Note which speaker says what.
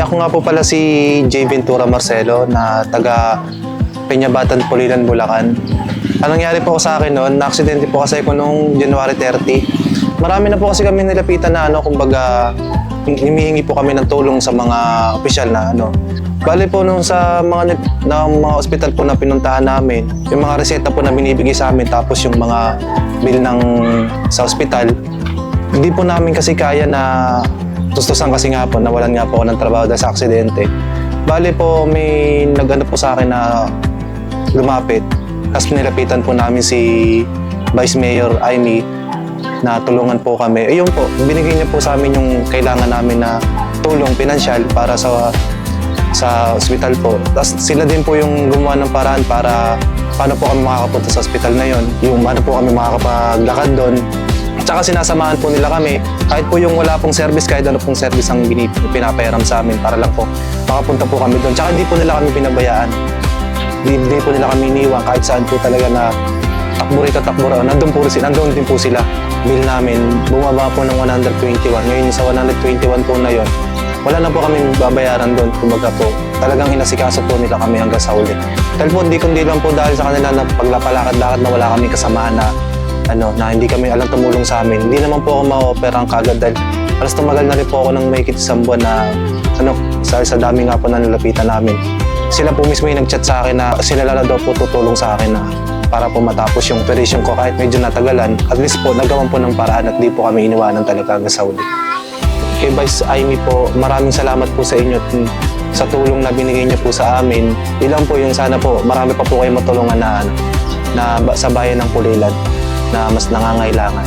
Speaker 1: Ako nga po pala si J. Ventura Marcelo na taga Peñabatan, Pulilan, Bulacan. Anong nangyari po sa akin noon, na-aksidente po kasi ako noong January 30. Marami na po kasi kami nilapitan na kumbaga humihingi po kami ng tulong sa mga opisyal na Bale po nung sa mga ospital po na pinuntahan namin, yung mga reseta po na binibigay sa amin tapos yung mga bill sa ospital, hindi po namin kasi kaya na tustusan kasi nga po, nawalan nga po ako ng trabaho dahil sa aksidente. Bale po may nag-ano po sa akin na lumapit, tapos nilapitan po namin si Vice Mayor Amy na tulungan po kami. Ayun po, binigay niya po sa amin yung kailangan namin na tulong pinansyal para sa ospital po. Tapos sila din po yung gumawa ng paraan para paano po kami makakapunta sa ospital na yon. Yung ano po kami makakapaglakad doon. Tsaka sinasamahan po nila kami. Kahit po yung wala pong service, kahit ano pong service ang pinapayaram sa amin para lang po makapunta po kami doon. Tsaka hindi po nila kami pinabayaan. Hindi po nila kami iniwan kahit saan po talaga na takbo rito, takbo rito. Nandun din po sila. Bill namin, bumaba po ng 121. Ngayon sa 121 po na yon, wala na po kami babayaran doon. Kumbaga po, talagang inasikaso po nila kami hanggang sa uli. Dahil po, kundi lang po dahil sa kanila na paglapalakad-lakad na wala kami kasamaan na hindi kami alam tumulong sa amin. Hindi naman po ako ma-operang kagad dahil alas tumagal na rin po ako ng mahigit isang buwan na sa dami nga po na nalapitan namin. Sila po mismo yung nag-chat sa akin na sila lang daw po tutulong sa akin na para po matapos yung operation ko kahit medyo natagalan. At least po, nagawan po ng paraan at di po kami iniwanan talaga hanggang sa uli. Kay Vice Amy po, maraming salamat po sa inyo sa tulong na binigay niyo po sa amin. Ilang po yung sana po, marami pa po kayo matulungan na sa bayan ng Pulilan na mas nangangailangan.